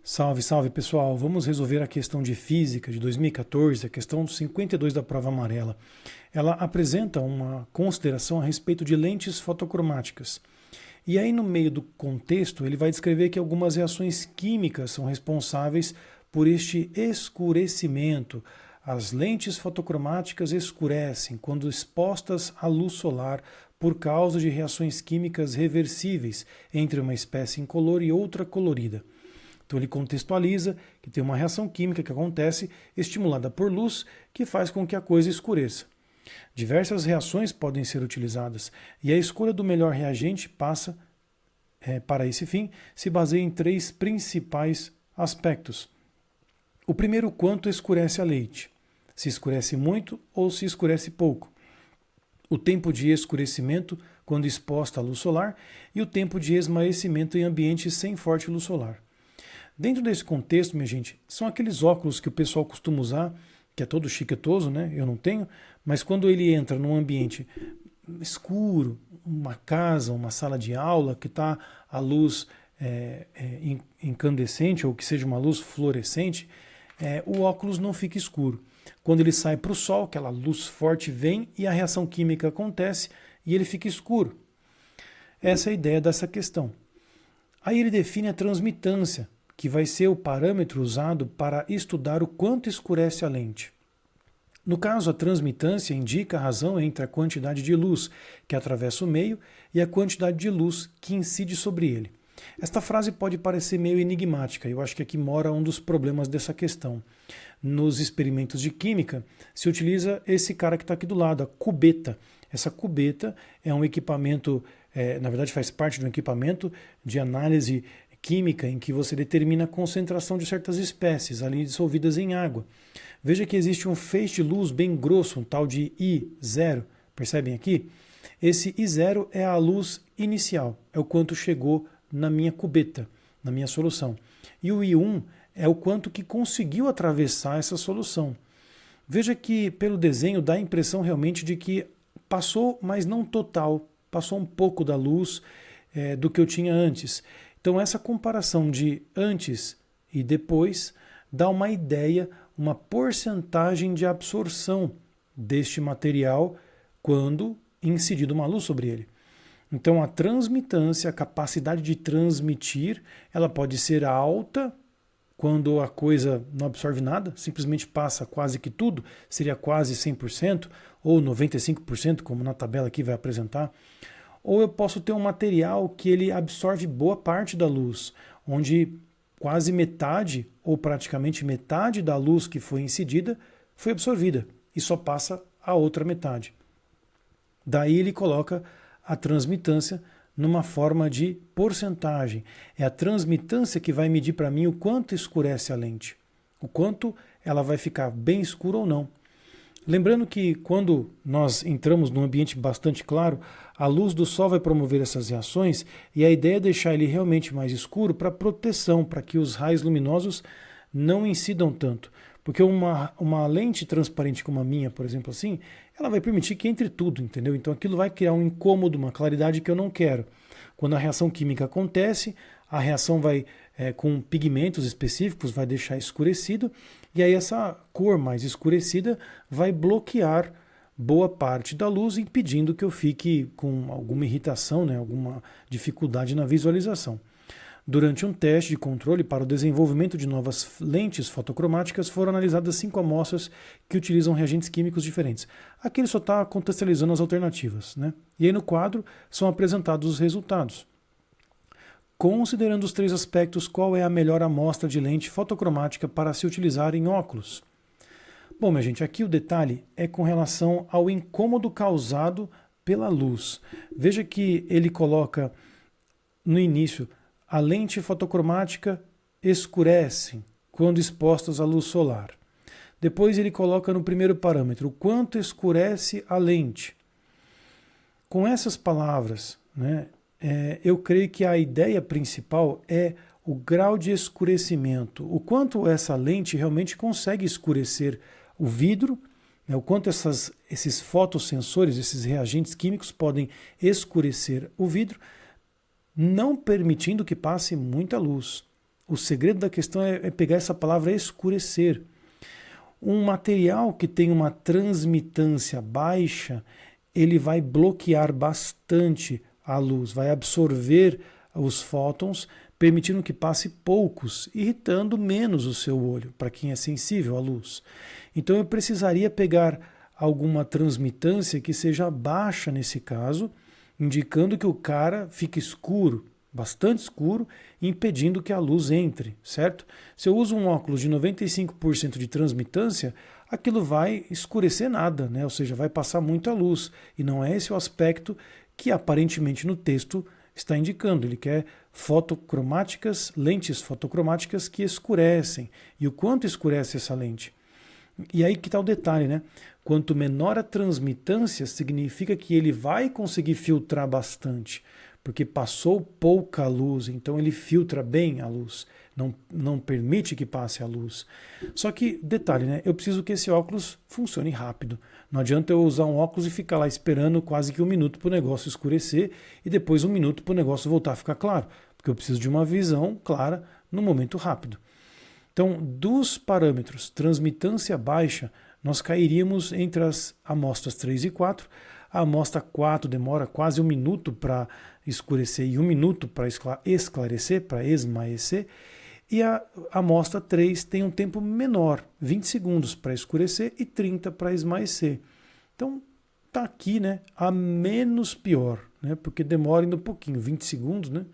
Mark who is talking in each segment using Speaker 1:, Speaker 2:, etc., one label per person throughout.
Speaker 1: Salve, salve pessoal! Vamos resolver a questão de física de 2014, a questão 52 da prova amarela. Ela apresenta uma consideração a respeito de lentes fotocromáticas. E aí, no meio do contexto, ele vai descrever que algumas reações químicas são responsáveis por este escurecimento. As lentes fotocromáticas escurecem quando expostas à luz solar por causa de reações químicas reversíveis entre uma espécie incolor e outra colorida. Então ele contextualiza que tem uma reação química que acontece estimulada por luz que faz com que a coisa escureça. Diversas reações podem ser utilizadas e a escolha do melhor reagente para esse fim, se baseia em três principais aspectos. O primeiro, quanto escurece a lente, se escurece muito ou se escurece pouco. O tempo de escurecimento quando exposta à luz solar e o tempo de esmaecimento em ambientes sem forte luz solar. Dentro desse contexto, minha gente, são aqueles óculos que o pessoal costuma usar, que é todo chiquetoso, né? Eu não tenho, mas quando ele entra num ambiente escuro, uma casa, uma sala de aula, que está a luz incandescente ou que seja uma luz fluorescente, o óculos não fica escuro. Quando ele sai para o sol, aquela luz forte vem e a reação química acontece e ele fica escuro. Essa é a ideia dessa questão. Aí ele define a transmitância, que vai ser o parâmetro usado para estudar o quanto escurece a lente. No caso, a transmitância indica a razão entre a quantidade de luz que atravessa o meio e a quantidade de luz que incide sobre ele. Esta frase pode parecer meio enigmática, eu acho que aqui mora um dos problemas dessa questão. Nos experimentos de química, se utiliza esse cara que está aqui do lado, a cubeta. Essa cubeta é um equipamento, na verdade faz parte de um equipamento de análise química em que você determina a concentração de certas espécies ali dissolvidas em água. Veja que existe um feixe de luz bem grosso, um tal de I0, percebem aqui? Esse I0 é a luz inicial, é o quanto chegou na minha cubeta, na minha solução. E o I1 é o quanto que conseguiu atravessar essa solução. Veja que pelo desenho dá a impressão realmente de que passou, mas não total, passou um pouco da luz do que eu tinha antes. Então essa comparação de antes e depois dá uma ideia, uma porcentagem de absorção deste material quando incidido uma luz sobre ele. Então a transmitância, a capacidade de transmitir, ela pode ser alta quando a coisa não absorve nada, simplesmente passa quase que tudo, seria quase 100% ou 95%, como na tabela aqui vai apresentar. Ou eu posso ter um material que ele absorve boa parte da luz, onde quase metade ou praticamente metade da luz que foi incidida foi absorvida e só passa a outra metade. Daí ele coloca a transmitância numa forma de porcentagem. É a transmitância que vai medir para mim o quanto escurece a lente, o quanto ela vai ficar bem escura ou não. Lembrando que quando nós entramos num ambiente bastante claro, a luz do sol vai promover essas reações e a ideia é deixar ele realmente mais escuro para proteção, para que os raios luminosos não incidam tanto. Porque uma lente transparente como a minha, por exemplo, assim, ela vai permitir que entre tudo, entendeu? Então aquilo vai criar um incômodo, uma claridade que eu não quero. Quando a reação química acontece, a reação vai com pigmentos específicos, vai deixar escurecido, e aí essa cor mais escurecida vai bloquear boa parte da luz, impedindo que eu fique com alguma irritação, né, alguma dificuldade na visualização. Durante um teste de controle para o desenvolvimento de novas lentes fotocromáticas, foram analisadas 5 amostras que utilizam reagentes químicos diferentes. Aqui ele só está contextualizando as alternativas, né? E aí no quadro são apresentados os resultados. Considerando os três aspectos, qual é a melhor amostra de lente fotocromática para se utilizar em óculos? Bom, minha gente, aqui o detalhe é com relação ao incômodo causado pela luz. Veja que ele coloca no início: a lente fotocromática escurece quando expostas à luz solar. Depois ele coloca no primeiro parâmetro o quanto escurece a lente. Com essas palavras, né, eu creio que a ideia principal é o grau de escurecimento, o quanto essa lente realmente consegue escurecer o vidro, né, o quanto esses fotossensores, esses reagentes químicos podem escurecer o vidro, não permitindo que passe muita luz. o segredo da questão é pegar essa palavra escurecer. Um material que tem uma transmitância baixa, ele vai bloquear bastante a luz, vai absorver os fótons, permitindo que passe poucos, irritando menos o seu olho, para quem é sensível à luz. Então eu precisaria pegar alguma transmitância que seja baixa nesse caso, indicando que o cara fique escuro, bastante escuro, impedindo que a luz entre, certo? Se eu uso um óculos de 95% de transmitância, aquilo vai escurecer nada, né? Ou seja, vai passar muita luz. E não é esse o aspecto que aparentemente no texto está indicando. Ele quer fotocromáticas, lentes fotocromáticas que escurecem. E o quanto escurece essa lente? E aí que está o detalhe, né? Quanto menor a transmitância, significa que ele vai conseguir filtrar bastante, porque passou pouca luz, então ele filtra bem a luz, não permite que passe a luz. Só que, detalhe, né? Eu preciso que esse óculos funcione rápido. Não adianta eu usar um óculos e ficar lá esperando quase que 1 minuto para o negócio escurecer e depois 1 minuto para o negócio voltar a ficar claro, porque eu preciso de uma visão clara no momento rápido. Então, dos parâmetros transmitância baixa, nós cairíamos entre as amostras 3 e 4. A amostra 4 demora quase 1 minuto para escurecer e 1 minuto para esclarecer, para esmaecer. E a amostra 3 tem um tempo menor, 20 segundos para escurecer e 30 para esmaecer. Então, está aqui, né, a menos pior, né, porque demora ainda um pouquinho, 20 segundos, né,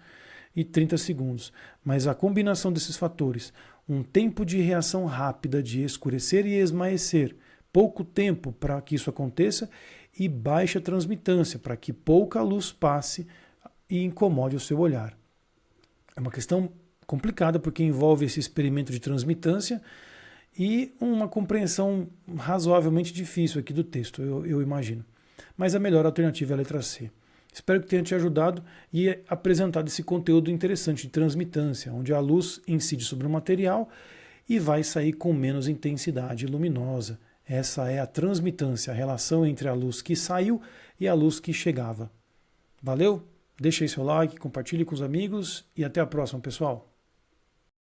Speaker 1: e 30 segundos. Mas a combinação desses fatores, um tempo de reação rápida de escurecer e esmaecer, pouco tempo para que isso aconteça e baixa transmitância, para que pouca luz passe e incomode o seu olhar. É uma questão complicada porque envolve esse experimento de transmitância e uma compreensão razoavelmente difícil aqui do texto, eu imagino. Mas a melhor alternativa é a letra C. Espero que tenha te ajudado e apresentado esse conteúdo interessante de transmitância, onde a luz incide sobre o material e vai sair com menos intensidade luminosa. Essa é a transmitância, a relação entre a luz que saiu e a luz que chegava. Valeu? Deixe aí seu like, compartilhe com os amigos e até a próxima, pessoal.